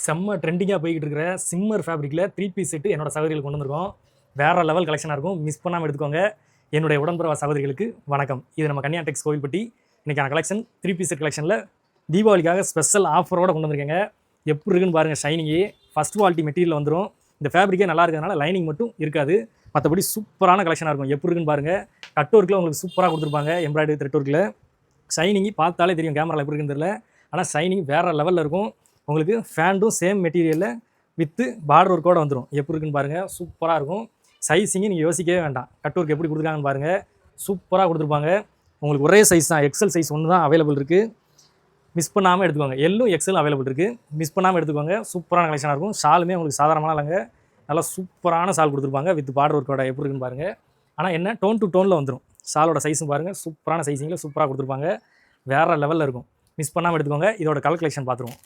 செம்ம ட்ரெண்டிங்காக போய்கிட்டு இருக்கிற சிம்மர் ஃபேப்ரிக்கில் 3 பீஸ் செட்டு என்னோட சகோதரிகளுக்கு கொண்டு வந்திருக்கோம். வேறு லெவல் கலெக்ஷனாக இருக்கும். மிஸ் பண்ணாமல் எடுத்துக்கோங்க. என்னுடைய உடன்பிறவா சகோதரிகளுக்கு வணக்கம். இது நம்ம கன்னியா டெக்ஸ் கோவில்பட்டி. இன்றைக்கான கலெக்ஷன் 3 பீஸ் செட் கலெக்ஷனில் தீபாவளிக்காக ஸ்பெஷல் ஆஃபரோடு கொண்டு வந்திருக்கேங்க. எப்படி இருக்குன்னு பாருங்கள். ஷைனிங்கு ஃபஸ்ட் குவாலிட்டி மெட்டீரியல் வந்துடும். இந்த ஃபேப்ரிக்கே நல்லா இருக்கிறதுனால லைனிங் மட்டும் இருக்காது. மற்றபடி சூப்பரான கலெக்ஷனாக இருக்கும். எப்படி இருக்குன்னு பாருங்கள். கட் ஒர்க்கில் உங்களுக்கு சூப்பராக கொடுத்துருப்பாங்க. எம்ப்ராய்டரி த்ரெட் ஒர்க்கில் ஷைனிங் பார்த்தாலே தெரியும். கேமராவில் எப்படி இருக்குன்னு தெரியல, ஆனால் ஷைனிங் வேறு லெவலில் இருக்கும். உங்களுக்கு ஃபேண்டும் சேம் மெட்டீரியலில் வித்து பார்டர் ஒர்க்கோடு வந்துடும். எப்படி இருக்குன்னு பாருங்கள். சூப்பராக இருக்கும். சைஸிங்கு நீங்கள் யோசிக்கவே வேண்டாம். கட் ஒர்க் எப்படி கொடுத்துருக்காங்கன்னு பாருங்கள். சூப்பராக கொடுத்துருப்பாங்க. உங்களுக்கு ஒரே சைஸ் தான், எக்ஸல் சைஸ் ஒன்று தான் அவைலபிள் இருக்குது. மிஸ் பண்ணாமல் எடுத்துக்கோங்க. எல்லும் எக்ஸலும் அவைலபிள் இருக்குது. மிஸ் பண்ணாமல் எடுத்துக்கோங்க. சூப்பரான கலெக்ஷனாக இருக்கும். ஷாலுமே உங்களுக்கு சாதாரணமான இல்லைங்க, நல்லா சூப்பரான ஷால் கொடுத்துருப்பாங்க வித் பார்டர் ஒர்க்கோட. எப்படி இருக்குன்னு பாருங்கள். ஆனால் என்ன டோன் டு டோனில் வந்துடும். ஷாலோட சைஸும் பாருங்கள். சூப்பரான சைஸிங்கில் சூப்பராக கொடுத்துருப்பாங்க. வேறு லெவலில் இருக்கும். மிஸ் பண்ணாமல் எடுத்துக்கோங்க. இதோட கலர் கலெக்ஷன் பார்த்துருவோம்.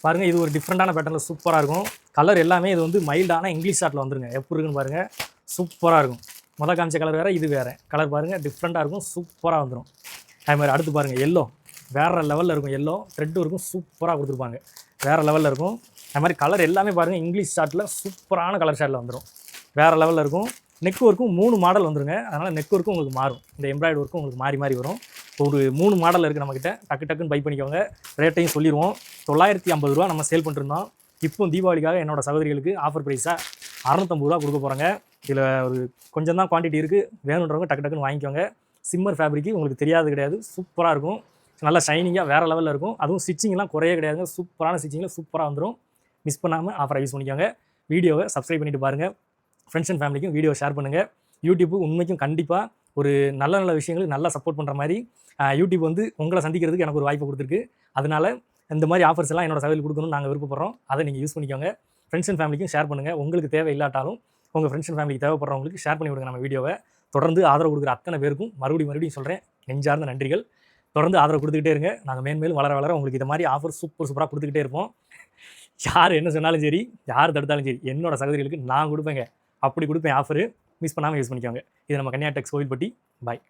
பாருங்கள், இது ஒரு டிஃப்ரெண்ட்டான பேட்டர்னில் சூப்பராக இருக்கும். கலர் எல்லாமே இது வந்து மைல்டான இங்கிலீஷ் ஷார்ட்டில் வந்துருங்க. எப்படி இருக்குன்னு பாருங்கள். சூப்பராக இருக்கும். மொதல் காமிச்ச கலர் வேறு, இது வேறு கலர் பாருங்கள். டிஃப்ரெண்ட்டாக இருக்கும். சூப்பராக வந்துடும். அது மாதிரி அடுத்து பாருங்கள். எல்லோ வேறு லெவலில் இருக்கும். எல்லோ த்ரெட்டும் இருக்கும். சூப்பராக கொடுத்துருப்பாங்க. வேறு லெவலில் இருக்கும். அது மாதிரி கலர் எல்லாமே பாருங்கள். இங்கிலீஷ் ஷார்ட்டில் சூப்பரான கலர் ஷார்ட்டில் வந்துடும். வேறு லெவலில் இருக்கும். நெக் ஒர்க்கும் 3 மாடல் வந்துருங்க. அதனால் நெக் ஒர்க்கும் உங்களுக்கு மாறும். இந்த எம்ப்ராய்டரி ஒர்க்கும் உங்களுக்கு மாறி மாறி வரும். ஒரு 3 மாடல் இருக்குது நம்மக்கிட்ட. டக்குன்னு பை பண்ணிக்கோங்க. ரேட்டையும் சொல்லிடுவோம். 950 ரூபா நம்ம சேல் பண்ணிருந்தோம். இப்போ தீபாவளிக்காக என்னோட சகோதரிகளுக்கு ஆஃபர் ப்ரைஸாக 650 ரூபா கொடுக்க போகிறாங்க. இதில் ஒரு கொஞ்சம் தான் குவான்டிட்டி இருக்குது. வேணுன்றவங்க டக்குன்னு வாங்கிக்கோங்க. சிம்மர் ஃபேப்ரிக்கு உங்களுக்கு தெரியாது கிடையாது. சூப்பராக இருக்கும். நல்லா ஷைனிங்காக வேறு லெவலில் இருக்கும். அதுவும் ஸ்டிச்சிங்லாம் குறைய கிடையாதுங்க. சூப்பரான ஸ்டிச்சிங்கில் சூப்பராக வந்துடும். மிஸ் பண்ணாமல் ஆஃபரை யூஸ் பண்ணிக்கோங்க. வீடியோவை சப்ஸ்கிரைப் பண்ணிவிட்டு பாருங்கள். ஃப்ரெண்ட்ஸ் அண்ட் ஃபேமிலிக்கும் வீடியோ ஷேர் பண்ணுங்கள். யூடியூப் உண்மைக்கும் கண்டிப்பாக ஒரு நல்ல விஷயங்களுக்கு நல்லா சப்போர்ட் பண்ணுற மாதிரி யூடியூப் வந்து உங்களை சந்திக்கிறதுக்கு எனக்கு ஒரு வாய்ப்பு கொடுத்துருக்கு. அதனால் இந்த மாதிரி ஆஃபர்ஸ் எல்லாம் என்னோட சகோதரி கொடுக்கணும்னு நாங்கள் விருப்பப்படுறோம். அதை நீங்கள் யூஸ் பண்ணிக்கோங்க. ஃப்ரெண்ட்ஸ் அண்ட் ஃபேமிலிக்கும் ஷேர் பண்ணுங்கள். உங்களுக்கு தேவை இல்லாட்டாலும் உங்கள் ஃப்ரெண்ட்ஸ் அண்ட் ஃபேமிலிக்கு தேவைப்படுறவங்களுக்கு ஷேர் பண்ணி விடுங்க நம்ம வீடியோவை. தொடர்ந்து ஆதரவு கொடுக்குற அத்தனை பேருக்கும் மறுபடியும் சொல்கிறேன், நெஞ்சார்ந்த நன்றிகள். தொடர்ந்து ஆதரவு கொடுத்துக்கிட்டே இருங்க. நாங்கள் மேன்மேலும் வளர உங்களுக்கு இந்த மாதிரி ஆஃபர் சூப்பராக கொடுத்துக்கிட்டே இருப்போம். யார் என்ன சொன்னாலும் சரி, யார் தடுத்தாலும் சரி, என்னோட சகோதரிகளுக்கு நான் கொடுப்பேங்க. அப்படி கொடுப்பேன் ஆஃபரு. மிஸ் பண்ணாமல் யூஸ் பண்ணிக்கோங்க. இது நம்ம கன்னியா டெக்ஸ் கோவில்பட்டி. பாய்.